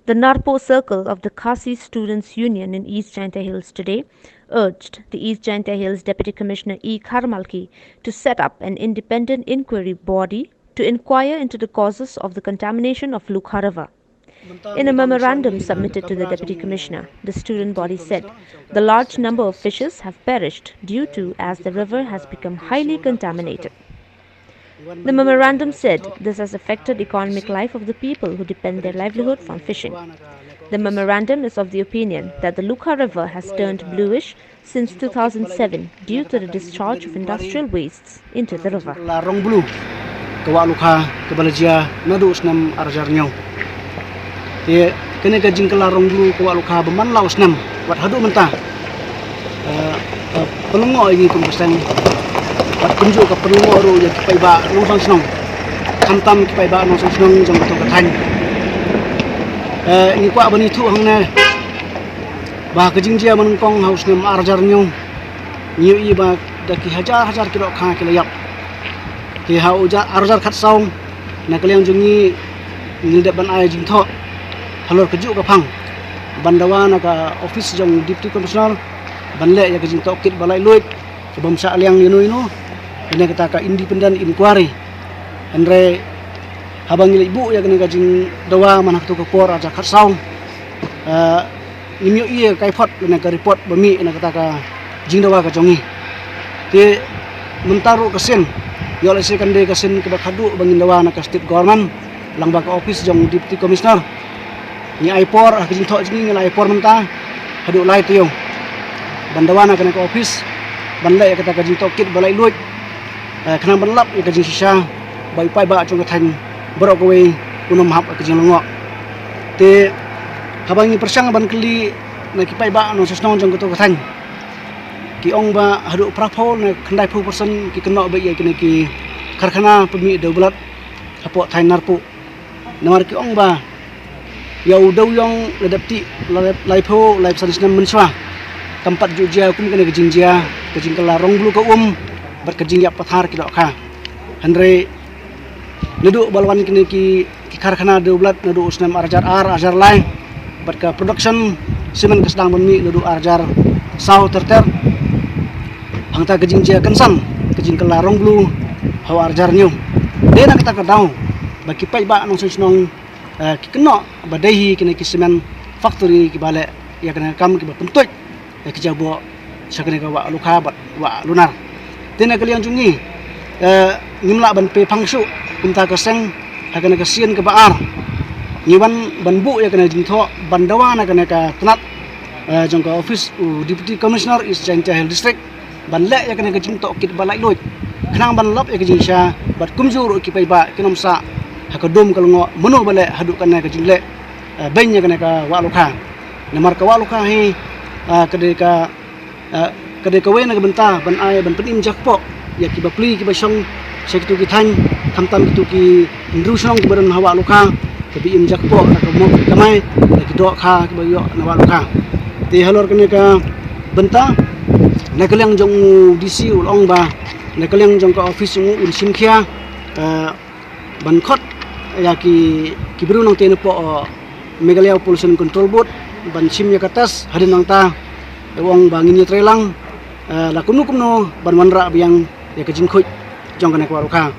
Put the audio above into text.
The Narpo Circle of the Khasi Students' Union in East Jaintia Hills today urged the East Jaintia Hills Deputy Commissioner E. Kharmalki to set up an independent inquiry body to inquire into the causes of the contamination of Lukha River. In a memorandum submitted to the Deputy Commissioner, the student body said the large number of fishes have perished due to as the river has become highly contaminated. The memorandum said this has affected economic life of the people who depend their livelihood from fishing. The memorandum is of the opinion that the Lukha River has turned bluish since 2007 due to the discharge of industrial wastes into the river. Larong blue, kawa Lukha, kabalajia, nadu usnam arjarnyo. Ye, kene ka jingkal larong blue kawa Lukha beman la usnam, wat hadu mentah. Pelungo ini kumpusang. Wat kunjuk ke pelungo ru yang kipai ba nongsong senong. Kantam kipai ba nongsong senong jong betul ketan. Ini kuat bani tu hangna. Bah kejingjia menengkong haus nem arjarnyo. Niu i ba daki hajar kilo kha kilo yap. Ki hau arjar khat saung. Na kaliang jungi ni dat ban ai jing tho. Halor kejuk ke phang. Bandawa na ka office jong deputy commissioner. Banle ya kejing tok kit balai luit. Sebab sa liang ino. Ini kata ka independent inquiry. Andre habang ibu ya kena kajing dawa mana tu kopor aja kat saung. Nimyo iya kai pot kena ka report bami ina kata ka jing dawa ka jongi. Ti mentaru kesen. Yo le se kande kesen ke bakhadu bangin dawa na ka state government lang ba ka office jong deputy commissioner. Ni aipor kajing thok jingi ngai aipor menta hadu lai tiyo. Bandawa na kena ka office banlai kata kajing tok kit balai luit. Kena berlap ya kajing sisa bai pai ba chung kathan berok kowe kuno mahap kajing longok te habangi persang ban keli na ki pai ba no sesnong jong kuto kathan ki ong ba hadu prapho na khandai phu person ki keno ba ye kene ki karkhana pemi doblat hapo thai narpu namar ki ong ba yau dau yong ledapti lai pho lai sanisna menswa tempat jujia kum kene kajing jia kajing kelarong bulu ko berkejing ya pathar kilo kha Andre neduk balwan kini ki karkhana doblat neduk usnam arjar lai berka production semen kesedang bumi neduk arjar sau terter hangta kejing jia kensan kejing kelarong blue haw arjar nyu dena kita kadau bagi pai ba nong senong ki keno badai kini ki semen factory ki bale ya kena kam ki bentuk ya ki jabo sakene ka wa Lukha bat wa lunar tena kalian jungi nimla ban pe phangsu kumta ka seng hakana ka sien ka baar niwan ban bu ya kana jingtho bandawa na kana ka tanat jong ka office deputy commissioner is Jaintia Hills district ban le ya kana ka jingto kit balai loit khnang ban lop ya ka jingsha bat kumjur ki pai ba kinom sa hakadum kalngo mono bale hadu kana ka jingle ben ya kana ka wa Lukha namar ka wa Lukha hi kadai kawe na benta ban ai ban penim jakpo ya ki bapli ki basong sekitu ki than kamtam kitu ki ndru song ki badan hawa Lukha tapi im jakpo na ka mo kamai ki dok kha ki bayo na wa Lukha ti halor kene ka benta na kaliang jong DC ulong ba na kaliang jong ka office jong un simkhia ban khot ya ki biru nang tene po Meghalaya Pollution Control Board ban sim ya katas hadin nang ta wong bangin trelang la kunu ban wanra biang ya kejing khoi jong kana kwa Lukha